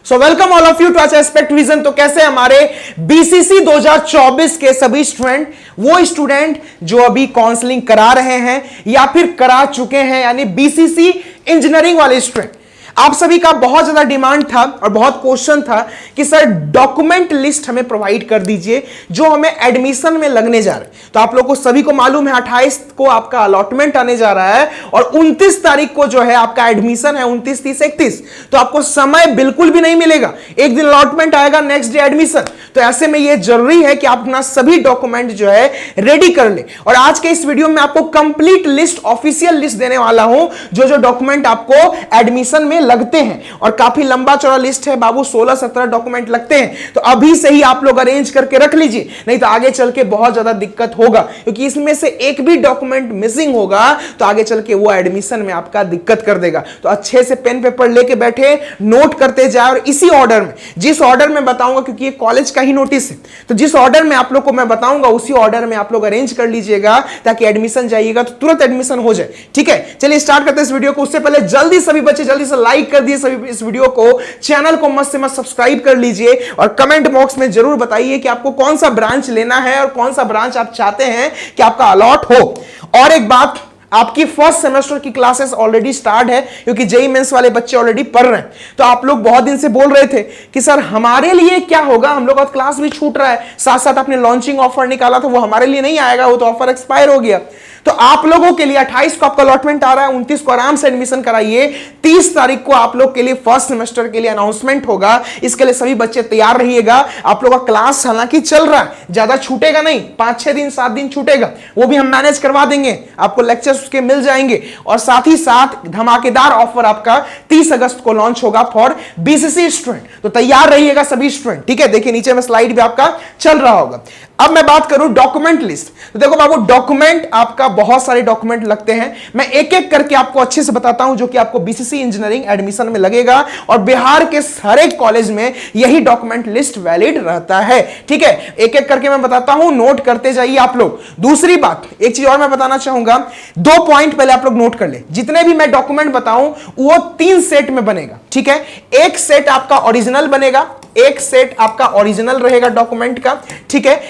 So welcome all of you to आज aspect vision. तो कैसे हमारे बीसीसी 2024 के सभी स्टूडेंट, वो स्टूडेंट जो अभी काउंसलिंग करा रहे हैं या फिर करा चुके हैं, यानी बीसीसी इंजीनियरिंग वाले स्टूडेंट, आप सभी का बहुत ज्यादा डिमांड था और बहुत क्वेश्चन था कि सर डॉक्यूमेंट लिस्ट हमें प्रोवाइड कर दीजिए जो हमें एडमिशन में लगने जा रहे हैं। तो आप लोगों को सभी को मालूम है 28 को आपका अलॉटमेंट आने जा रहा है और 29 तारीख को जो है आपका एडमिशन है, 29, 30, 31। तो आपको समय बिल्कुल भी नहीं मिलेगा, एक दिन अलॉटमेंट आएगा, नेक्स्ट डे एडमिशन। तो ऐसे में यह जरूरी है कि आप अपना सभी डॉक्यूमेंट जो है रेडी कर ले। और आज के इस वीडियो में आपको कंप्लीट लिस्ट, ऑफिशियल लिस्ट देने वाला हूं जो डॉक्यूमेंट आपको एडमिशन में लगते हैं। और काफी लंबा चौड़ा लिस्ट है बाबू, 16-17 डॉक्यूमेंट लगते हैं। तो अभी से ही आप लोग अरेंज करके रख लीजिए, नहीं तो आगे चल के बहुत ज्यादा दिक्कत होगा, क्योंकि इसमें से एक भी डॉक्यूमेंट मिसिंग होगा तो आगे चल के वो एडमिशन में आपका दिक्कत कर देगा। तो अच्छे से पेन पेपर लेके बैठे, नोट करते जाए और इसी ऑर्डर में, जिस ऑर्डर में बताऊंगा, क्योंकि ये कॉलेज का ही नोटिस है, तो जिस ऑर्डर में आप लोग को मैं बताऊंगा उसी ऑर्डर में आप लोग अरेंज कर लीजिएगा ताकि एडमिशन जाइएगा तो तुरंत एडमिशन हो जाए। ठीक है, चलिए स्टार्ट करते हैं इस वीडियो को। उससे पहले जल्दी सभी बच्चे जल्दी से लाइक कर दिए सभी इस वीडियो को, चैनल को मस्त से मस्त सब्सक्राइब कर लीजिए और कमेंट बॉक्स में जरूर बताइए कि आपको कौन सा ब्रांच लेना है और कौन सा ब्रांच आप चाहते हैं कि आपका अलॉट हो। और एक बात, आपकी फर्स्ट सेमेस्टर की क्लासेस ऑलरेडी स्टार्ट है, क्योंकि जेईई मेंस वाले बच्चे ऑलरेडी पढ़ रहे हैं। तो आप लोग बहुत दिन से बोल रहे थे कि सर हमारे लिए क्या होगा, हम लोग का क्लास भी छूट रहा है, साथ साथ आपने लॉन्चिंग ऑफर निकाला था वो हमारे लिए नहीं आएगा, वो तो ऑफर एक्सपायर हो गया। तो आप लोगों के लिए 28 को आपका अलॉटमेंट आ रहा है, 29 को आराम से एडमिशन कराइए, 30 तारीख को आप लोग के लिए फर्स्ट सेमेस्टर के लिए अनाउंसमेंट होगा। इसके लिए सभी बच्चे तैयार रहिएगा। आप लोग का क्लास हालांकि चल रहा है, ज्यादा छूटेगा नहीं, 5-6 दिन 7 दिन छूटेगा, वो भी हम मैनेज करवा देंगे, आपको लेक्चर्स उसके मिल जाएंगे। और साथ ही साथ धमाकेदार ऑफर आपका 30 अगस्त को लॉन्च होगा फॉर बीसीसी स्टूडेंट। तो तैयार रहिएगा सभी स्टूडेंट। ठीक है, देखिए नीचे में स्लाइड भी आपका चल रहा होगा। अब मैं बात करूं डॉक्यूमेंट लिस्ट, तो देखो बाबू डॉक्यूमेंट आपका बहुत सारे डॉक्यूमेंट लगते हैं। मैं एक एक करके आपको अच्छे से बताता हूं जो कि आपको बीसीसी इंजीनियरिंग एडमिशन में लगेगा, और बिहार के सारे कॉलेज में यही डॉक्यूमेंट लिस्ट वैलिड रहता है। ठीक है, एक एक करके मैं बताता हूं, नोट करते जाइए आप लोग। दूसरी बात, एक चीज और मैं बताना चाहूंगा, 2 पॉइंट पहले आप लोग नोट कर ले। जितने भी मैं डॉक्यूमेंट बताऊं वो 3 सेट में बनेगा। ठीक है, एक सेट आपका ओरिजिनल बनेगा, एक सेट आपका ओरिजिनल रहेगा डॉक्यूमेंट का। ठीक है,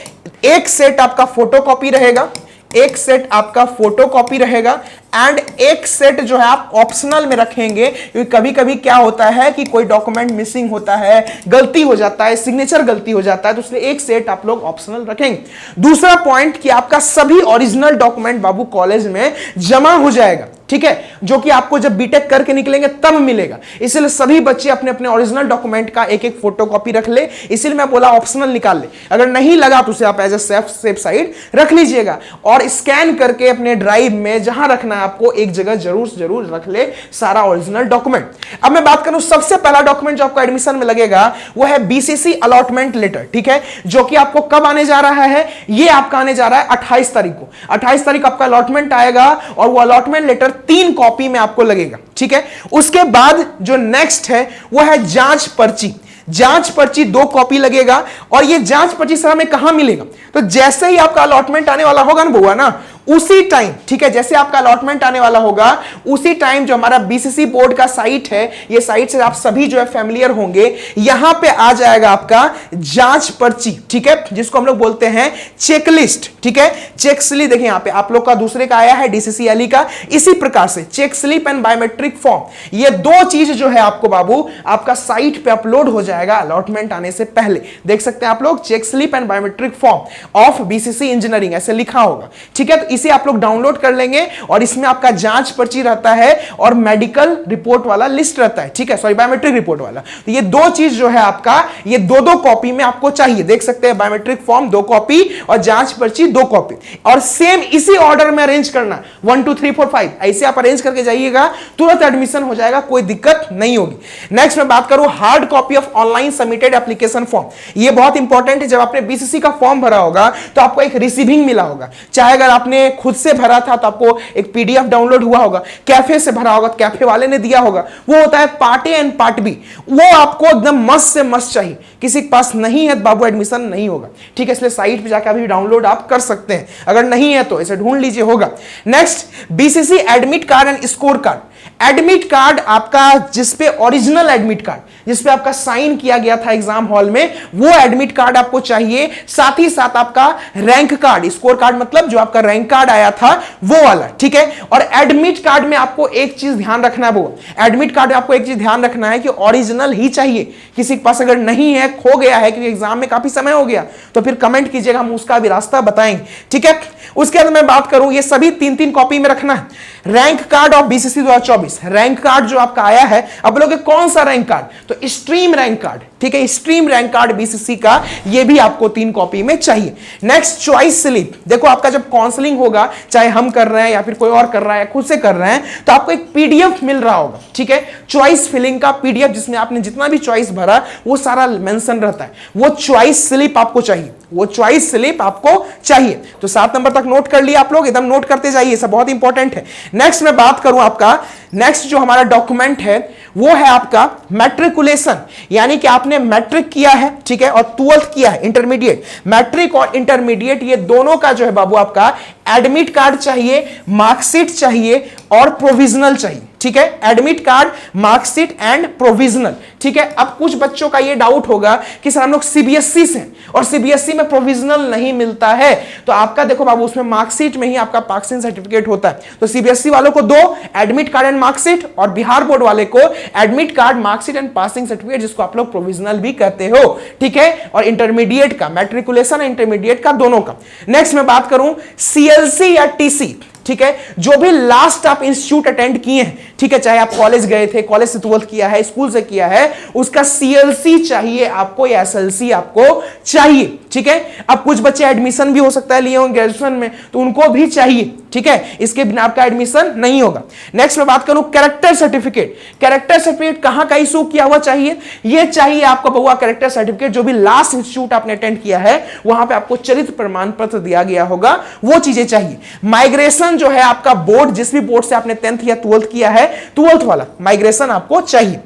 एक सेट आपका फोटोकॉपी रहेगा, एक सेट आपका फोटोकॉपी रहेगा, एंड एक सेट जो है आप ऑप्शनल में रखेंगे, क्योंकि कभी कभी क्या होता है कि कोई डॉक्यूमेंट मिसिंग होता है, गलती हो जाता है, सिग्नेचर गलती हो जाता है, तो इसलिए एक सेट आप लोग ऑप्शनल रखेंगे। दूसरा पॉइंट कि आपका सभी ओरिजिनल डॉक्यूमेंट बाबू कॉलेज में जमा हो जाएगा। ठीक है, जो कि आपको जब बीटेक करके निकलेंगे तब मिलेगा, इसलिए सभी बच्चे अपने अपने ओरिजिनल डॉक्यूमेंट का एक एक फोटोकॉपी रख ले। इसलिए मैं बोला ऑप्शनल निकाल ले, अगर नहीं लगा तो उसे आप एज ए सेफ साइड रख लीजिएगा, और स्कैन करके अपने ड्राइव में जहां रखना है आपको एक जगह जरूर रख ले सारा ओरिजिनल डॉक्यूमेंट। अब मैं बात करूं, सबसे पहला डॉक्यूमेंट जो आपको एडमिशन में लगेगा वो है बीसीसी अलॉटमेंट लेटर। ठीक है, जो कि आपको कब आने जा रहा है, ये आपका आने जा रहा है 28 तारीख को। 28 तारीख आपका अलॉटमेंट आएगा और वो अलॉटमेंट लेटर 3 कॉपी में आपको लगेगा। ठीक है, उसके बाद जो नेक्स्ट है वो है जांच पर्ची। जांच पर्ची 2 कॉपी लगेगा, और ये जांच पर्ची सर हमें कहां मिलेगा, तो जैसे ही आपका अलॉटमेंट आने वाला होगा ना बुआ ना, उसी टाइम, ठीक है, जैसे आपका अलॉटमेंट आने वाला होगा उसी टाइम जो हमारा बीसीसी बोर्ड का साइट है, ये साइट से आप सभी जो है फैमिलियर होंगे, यहां पे आ जाएगा आपका जांच पर्ची। ठीक है, जिसको हम लोग बोलते हैं चेकलिस्ट। ठीक है, चेक स्लिप देखिए यहां पे आप लोग का दूसरे का आया है डीसीसीएलई का, इसी प्रकार से check slip and biometric form, ये 2 चीज जो है आपको बाबू आपका साइट पे अपलोड हो जाएगा अलॉटमेंट आने से पहले। देख सकते हैं आप लोग, check slip and biometric form of BCC engineering ऐसे लिखा होगा। ठीक है, तो इसे आप लोग डाउनलोड कर लेंगे, और इसमें आपका जांच पर्ची रहता है और मेडिकल रिपोर्ट वाला लिस्ट रहता है। ठीक है, सॉरी बायोमेट्रिक रिपोर्ट वाला। तो ये 2 चीज जो है आपका, ये 2-2 कॉपी में आपको चाहिए। देख सकते हैं बायोमेट्रिक फॉर्म 2 कॉपी और जांच पर्ची 2 कॉपी, और सेम इसी ऑर्डर में अरेंज करना, 1 2 3 4 5 ऐसे आप अरेंज करके जाइएगा, तुरंत एडमिशन हो जाएगा, कोई दिक्कत नहीं होगी। नेक्स्ट मैं बात करूं hard copy of online submitted application form. ये बहुत इंपॉर्टेंट है, जब आपने बीसीसी का फॉर्म भरा होगा तो आपको एक रिसीविंग मिला होगा, चाहे अगर आपने खुद से भरा था तो आपको एक पीडीएफ डाउनलोड हुआ होगा, कैफे से भरा होगा तो कैफे वाले ने दिया होगा, वो होता है part A and part B, वो आपको एकदम मस्त से मस्त चाहिए। किसी के पास नहीं है तो बाबू एडमिशन नहीं होगा। ठीक है, इसलिए साइट पे जाकर अभी डाउनलोड आप कर सकते हैं, अगर नहीं है तो इसे ढूंढ लीजिए, होगा। Next BCC admit card and score card. Admit card आपका जिसपे ओरिजिनल एडमिट कार्ड जिसपे आपका साइन किया गया था एग्जाम हॉल में, वो एडमिट कार्ड आपको चाहिए। साथ ही साथ आपका रैंक कार्ड, स्कोर कार्ड मतलब जो आपका रैंक कार्ड आया था वो वाला, ठीक है। और एडमिट कार्ड में आपको एक चीज ध्यान रखना है, वो एडमिट कार्ड में आपको एक चीज ध्यान रखना है कि ओरिजिनल ही चाहिए। किसी के पास अगर नहीं है, खो गया है क्योंकि एग्जाम में काफी समय हो गया, तो फिर कमेंट कीजिएगा, हम उसका भी रास्ता बताएंगे, ठीक है। उसके बाद मैं बात करूं, ये सभी 3-3 कॉपी में रखना है। Rank card of BCC 2024, rank card जो आपका आया है, अब लोगे कौन सा रैंक कार्ड, तो स्ट्रीम रैंक कार्ड, ठीक है। स्ट्रीम रैंक कार्ड बीसीसी का, ये भी आपको 3 कॉपी में चाहिए। नेक्स्ट चॉइस स्लिप, देखो आपका जब काउंसलिंग होगा, चाहे हम कर रहे हैं या फिर कोई और कर रहा है, खुद से कर रहे हैं, तो आपको एक पीडीएफ मिल रहा होगा, ठीक है। चॉइस फिलिंग का पीडीएफ, जिसमें आपने जितना भी चॉइस भरा वो सारा मेंशन रहता है, वो चॉइस स्लिप आपको चाहिए, वो चॉइस स्लिप आपको चाहिए। तो 7 नंबर तक नोट कर लिया आप लोग, एकदम नोट करते जाइए, सब बहुत इंपॉर्टेंट है। नेक्स्ट मैं बात करूं आपका, नेक्स्ट जो हमारा डॉक्यूमेंट है वो है आपका मैट्रिकुलेशन, यानी कि आपने मैट्रिक किया है, ठीक है, और 12th किया है, इंटरमीडिएट। मैट्रिक और इंटरमीडिएट ये दोनों का जो है बाबू आपका एडमिट कार्ड चाहिए, मार्कशीट चाहिए और प्रोविजनल चाहिए, ठीक है। Admit card, marksheet and provisional, ठीक है। अब कुछ बच्चों का ये डाउट होगा कि सर हम लोग सीबीएसई से और सीबीएसई में प्रोविजनल नहीं मिलता है, तो आपका देखो बाबू उसमें मार्कशीट में ही आपका पासिंग सर्टिफिकेट होता है। तो सीबीएसई वालों को 2 एडमिट कार्ड एंड मार्कशीट, और बिहार बोर्ड वाले को admit card, marksheet and passing certificate, जिसको आप लोग प्रोविजनल भी कहते हो, ठीक है। और इंटरमीडिएट का, मैट्रिकुलेशन इंटरमीडिएट का दोनों का। नेक्स्ट मैं बात करूं सीएलसी या टीसी, ठीक है, जो भी लास्ट आप इंस्टीट्यूट अटेंड किए हैं, ठीक है, चाहे आप कॉलेज गए थे, कॉलेज से 12th किया है, स्कूल से किया है, उसका सीएलसी चाहिए आपको या एसएलसी आपको चाहिए, ठीक है। अब कुछ बच्चे एडमिशन भी हो सकता है लिए होंगे ग्रेजुएशन में, तो उनको भी चाहिए, ठीक है, इसके बिना आपका एडमिशन नहीं होगा। नेक्स्ट मैं बात करूं कैरेक्टर सर्टिफिकेट, कैरेक्टर सर्टिफिकेट कहां का इशू किया हुआ चाहिए, यह चाहिए आपको बहुआ कैरेक्टर सर्टिफिकेट जो भी लास्ट इंस्टीट्यूट आपने अटेंड किया है, वहां पे आपको चरित्र प्रमाण पत्र दिया गया होगा, वो चीजें चाहिए। माइग्रेशन जो है आपका बोर्ड, जिस भी बोर्ड से आपने 10th या 12th किया है, 12th वाला माइग्रेशन आपको चाहिए।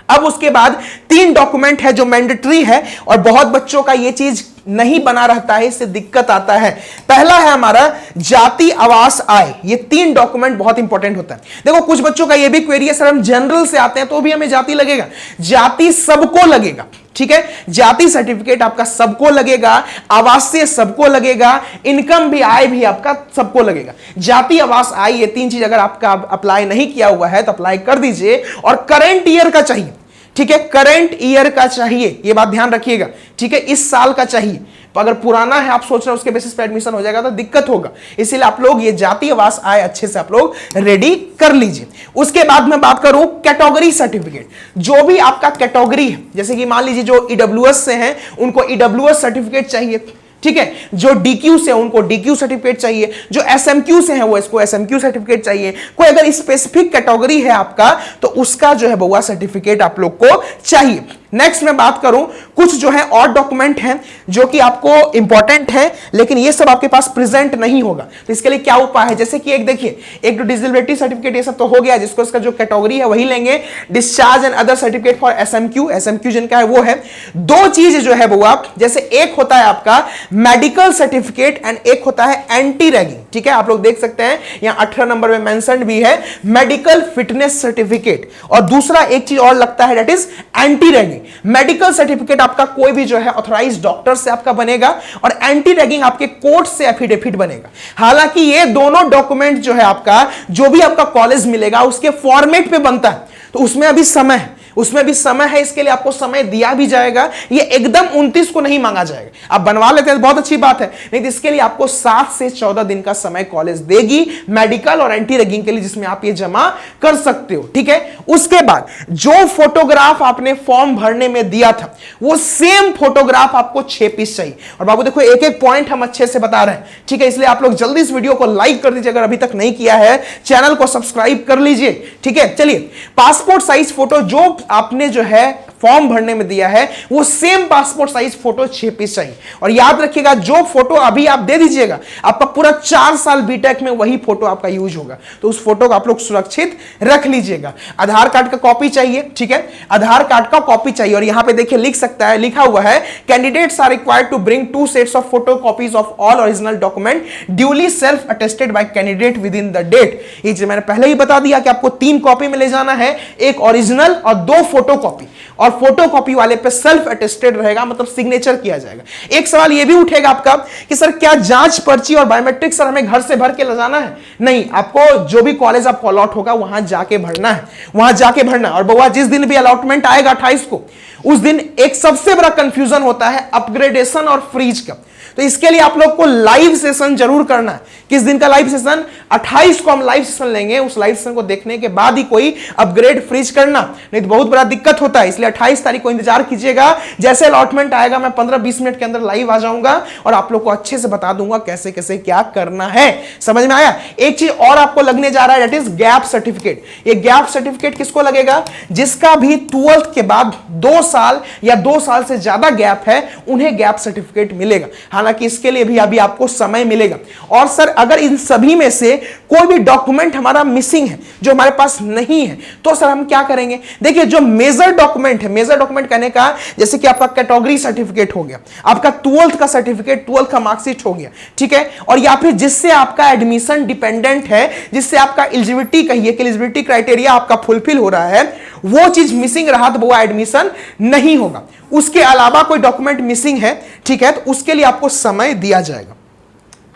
अब उसके बाद 3 डॉक्यूमेंट है जो मैंडेटरी है, और बहुत बच्चों का ये चीज नहीं बना रहता है, इससे दिक्कत आता है। पहला है हमारा जाति, आवास, आय, ये 3 डॉक्यूमेंट बहुत इंपॉर्टेंट होता है। देखो कुछ बच्चों का ये भी क्वेरी है, सर हम जनरल से आते हैं तो भी हमें जाति लगेगा, जाति सबको लगेगा, ठीक है। जाति सर्टिफिकेट आपका सबको लगेगा, आवासीय सबको लगेगा, इनकम भी, आय भी आपका सबको लगेगा। जाति, आवास, आय, ये 3 चीज अगर आपका अप्लाई नहीं किया हुआ है तो अप्लाई कर दीजिए। और करंट ईयर का चाहिए, ठीक है, करंट ईयर का चाहिए, ये बात ध्यान रखिएगा, ठीक है, इस साल का चाहिए। अगर पुराना है, आप सोच रहे हो उसके बेसिस पे एडमिशन हो जाएगा तो दिक्कत होगा, इसीलिए आप लोग ये जाति, आवास, आय अच्छे से आप लोग रेडी कर लीजिए। उसके बाद मैं बात करूं कैटेगरी सर्टिफिकेट, जो भी आपका कैटेगरी है, जैसे कि मान लीजिए जो ईडब्ल्यूएस से हैं उनको ईडब्ल्यूएस सर्टिफिकेट चाहिए, ठीक है, जो डीक्यू से उनको डीक्यू सर्टिफिकेट चाहिए, जो एसएमक्यू से है वो इसको एसएमक्यू सर्टिफिकेट चाहिए। कोई अगर स्पेसिफिक कैटेगरी है आपका तो उसका जो है बहुआ सर्टिफिकेट आप लोग को चाहिए। नेक्स्ट मैं बात करूं, कुछ जो है और डॉक्यूमेंट हैं जो कि आपको इंपॉर्टेंट है, लेकिन ये सब आपके पास प्रेजेंट नहीं होगा, तो इसके लिए क्या उपाय है, जैसे कि एक देखिए, एक तो डिसेबिलिटी सर्टिफिकेट, ये सब तो हो गया, जिसको इसका जो कैटेगरी है वही लेंगे। Discharge and other certificate for SMQ, SMQ जिनका है वो है। 2 चीज जो है वो जैसे एक होता है आपका मेडिकल सर्टिफिकेट एंड एक होता है एंटी रैगिंग, ठीक है। आप लोग देख सकते हैं यहां 18 नंबर में मेंशन्ड भी है मेडिकल फिटनेस सर्टिफिकेट, और दूसरा एक चीज और लगता है that is anti ragging. Medical certificate आपका कोई भी जो है ऑथराइज्ड डॉक्टर से आपका बनेगा, और एंटी रैगिंग आपके कोर्ट से एफिडेविट बनेगा। हालांकि ये दोनों डॉक्यूमेंट जो है आपका, जो भी आपका कॉलेज मिलेगा उसके फॉर्मेट पे बनता है, तो उसमें अभी समय है, उसमें भी समय है, इसके लिए आपको समय दिया भी जाएगा। ये एकदम 29 को नहीं मांगा जाएगा, आप बनवा लेते हैं बहुत अच्छी बात है, नहीं तो इसके लिए आपको 7 से 14 दिन का समय कॉलेज देगी मेडिकल और एंटी रैगिंग के लिए, जिसमें आप ये जमा कर सकते हो, ठीक है। उसके बाद जो फोटोग्राफ आपने फॉर्म भरने में दिया था वो सेम फोटोग्राफ आपको 6 पीस चाहिए। और बाबू देखो एक एक पॉइंट हम अच्छे से बता रहे हैं, ठीक है, इसलिए आप लोग जल्दी इस वीडियो को लाइक कर दीजिए, अगर अभी तक नहीं किया है चैनल को सब्सक्राइब कर लीजिए, ठीक है। चलिए, पासपोर्ट साइज फोटो जो आपने जो है फॉर्म भरने में दिया है वो same passport size photo 6 piece चाहिए। और याद रखिएगा जो फोटो अभी आप दे दीजिएगा आपका पूरा 4 साल बीटेक में वही फोटो आपका यूज होगा, तो उस फोटो को आप लोग सुरक्षित रख लीजिएगा। आधार कार्ड का कॉपी चाहिए, ठीक है, आधार कार्ड का कॉपी चाहिए। और यहां पे देखिए लिखा हुआ है candidates are required to bring 2 sets of photo copies of all original document duly self attested by candidate with in the date. ये जो मैंने पहले ही बता दिया कि आपको 3 कॉपी में ले जाना है, एक ओरिजिनल और 2 फोटो कॉपी, और फोटो कॉपी वाले पे सेल्फ अटेस्टेड रहेगा, मतलब सिग्नेचर किया जाएगा। एक सवाल ये भी उठेगा आपका कि सर क्या जांच पर्ची और बायोमेट्रिक सर हमें घर से भर के ले जाना है? नहीं, आपको जो भी कॉलेज आपको अलॉट होगा वहां जाके भरना है, वहां जाके भरना। और बउआ जिस दिन भी अलॉटमेंट आएगा 28 को, उस दिन एक सबसे बड़ा कंफ्यूजन होता है अपग्रेडेशन और फ्रीज का। तो इसके लिए आप लोग को लाइव सेशन जरूर करना है। किस दिन का लाइव सेशन? 28 को हम लाइव सेशन लेंगे। उस लाइव सेशन को देखने के बाद ही कोई अपग्रेड फ्रीज करना, नहीं तो बहुत बड़ा दिक्कत होता है। इसलिए 28 तारीख को इंतजार कीजिएगा। जैसे अलॉटमेंट आएगा मैं 15-20 मिनट के अंदर लाइव आ जाऊंगा और आप लोग को अच्छे से बता दूंगा कैसे कैसे क्या करना है। समझ में आया? एक चीज और आपको लगने जा रहा है, दैट इज गैप सर्टिफिकेट। ये गैप सर्टिफिकेट किसको लगेगा? जिसका भी 12th के बाद 2 साल या 2 साल से ज्यादा गैप है, उन्हें गैप सर्टिफिकेट मिलेगा। हालांकि इसके लिए भी अभी आपको समय मिलेगा। और सर अगर इन सभी में से कोई भी डॉक्यूमेंट हमारा मिसिंग है, जो हमारे पास नहीं है, तो सर हम क्या करेंगे? देखिए जो मेजर डॉक्यूमेंट है, मेजर डॉक्यूमेंट कहने का जैसे कि आपका कैटेगरी सर्टिफिकेट हो गया, आपका 12th का सर्टिफिकेट, 12th का मार्कशीट हो गया, ठीक है, और या फिर जिससे आपका एडमिशन डिपेंडेंट है, जिससे आपका एलिजिबिलिटी कहिए कि एलिजिबिलिटी क्राइटेरिया आपका फुलफिल हो रहा है, वो चीज मिसिंग रहा तो वो एडमिशन नहीं होगा। उसके अलावा कोई डॉक्यूमेंट मिसिंग है, ठीक है, तो उसके लिए आपको समय दिया जाएगा।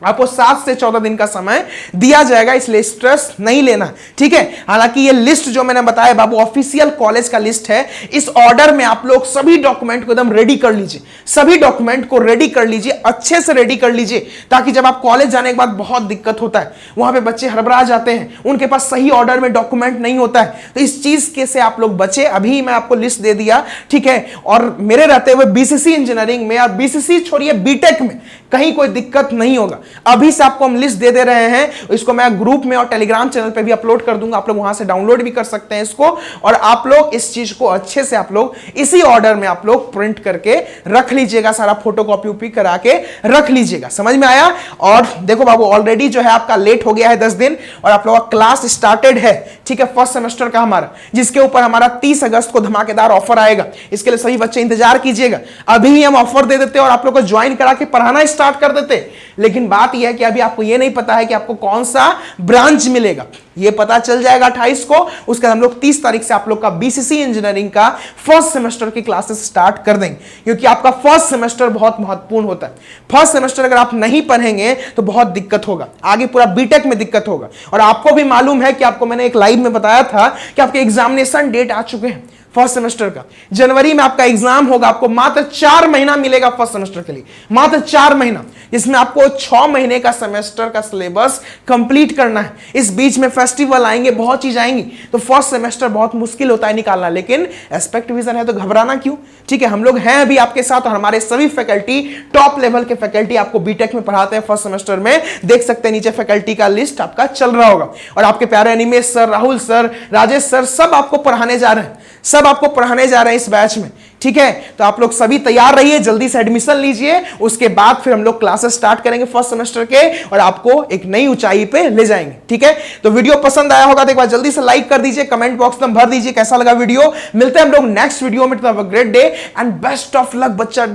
आपको 7 से 14 दिन का समय दिया जाएगा, इसलिए स्ट्रेस नहीं लेना, ठीक है। हालांकि ये लिस्ट जो मैंने बताया बाबू ऑफिशियल कॉलेज का लिस्ट है। इस ऑर्डर में आप लोग सभी डॉक्यूमेंट को एकदम रेडी कर लीजिए, सभी डॉक्यूमेंट को रेडी कर लीजिए, अच्छे से रेडी कर लीजिए, ताकि जब आप कॉलेज जाने के बाद बहुत दिक्कत होता है, वहां पे बच्चे हड़बड़ा जाते हैं, उनके पास सही ऑर्डर में डॉक्यूमेंट नहीं होता है। तो इस चीज के से आप लोग बचे। अभी मैं आपको लिस्ट दे दिया, ठीक है। और मेरे रहते हुए बीसीसी इंजीनियरिंग में और बीसीसी छोड़िए बीटेक में कहीं कोई दिक्कत नहीं होगा। अभी से आपको हम लिस्ट दे रहे हैं, इसको मैं ग्रुप में और टेलीग्राम चैनल पे भी अपलोड कर दूंगा, आप लोग वहां से डाउनलोड भी कर सकते हैं इसको। और आप लोग इस चीज को अच्छे से आप लोग इसी ऑर्डर में आप लोग प्रिंट करके रख लीजिएगा, सारा फोटो कॉपी करा के रख लीजिएगा। समझ में आया? और देखो बाबू ऑलरेडी जो है आपका लेट हो गया है 10 दिन, और आप लोगों का क्लास स्टार्टेड है, ठीक है, फर्स्ट सेमेस्टर का हमारा, जिसके ऊपर हमारा 30 अगस्त को धमाकेदार ऑफर आएगा। इसके लिए सभी बच्चे इंतजार कीजिएगा। अभी ही हम ऑफर दे देते और आप लोग को ज्वाइन करा के पढ़ाना स्टार्ट कर देते। लेकिन बात यह है कि अभी आपको यह नहीं पता है कि आपको कौन सा ब्रांच मिलेगा। ये पता चल जाएगा 28 को। उसके बाद हम लोग 30 तारीख से आप लोग का बीसीसी इंजीनियरिंग का फर्स्ट सेमेस्टर की क्लासेस स्टार्ट कर देंगे, क्योंकि आपका फर्स्ट सेमेस्टर बहुत महत्वपूर्ण होता है। फर्स्ट सेमेस्टर अगर आप नहीं पढ़ेंगे तो बहुत दिक्कत होगा, आगे पूरा बीटेक में दिक्कत होगा। और आपको भी मालूम है कि आपको मैंने एक लाइव में बताया था कि आपके एग्जामिनेशन डेट आ चुके हैं फर्स्ट सेमेस्टर का। जनवरी में आपका एग्जाम होगा, आपको मात्र 4 महीना मिलेगा फर्स्ट सेमेस्टर के लिए, मात्र 4 महीना, जिसमें आपको 6 महीने का सेमेस्टर का सिलेबस कंप्लीट करना है। इस बीच में फेस्टिवल आएंगे, बहुत चीज आएंगी, तो फर्स्ट सेमेस्टर बहुत मुश्किल होता है निकालना। लेकिन एस्पेक्ट विजन है तो घबराना क्यों, ठीक है, हम लोग हैं अभी आपके साथ। और हमारे सभी फैकल्टी टॉप लेवल के फैकल्टी आपको बीटेक में पढ़ाते हैं फर्स्ट सेमेस्टर में। देख सकते हैं नीचे फैकल्टी का लिस्ट आपका चल रहा होगा। और आपके प्यारे Animesh sir, Rahul sir, Rajesh sir, सब आपको पढ़ाने जा रहे हैं, सब आपको पढ़ाने जा रहे हैं इस बैच में, ठीक है। तो आप लोग सभी तैयार रहिए, जल्दी से एडमिशन लीजिए। उसके बाद फिर हम लोग क्लासेस स्टार्ट करेंगे फर्स्ट सेमेस्टर के, और आपको एक नई ऊंचाई पे ले जाएंगे, ठीक है। तो वीडियो पसंद आया होगा तो एक बार जल्दी से लाइक कर दीजिए, कमेंट बॉक्स में भर दीजिए कैसा लगा वीडियो। मिलते हैं हम लोग नेक्स्ट वीडियो में। Have a great day and best of luck बच्चा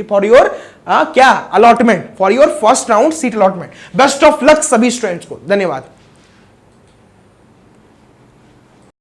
फॉर योर क्या allotment, for your first round seat allotment. Best of luck सभी स्टूडेंट्स को। धन्यवाद।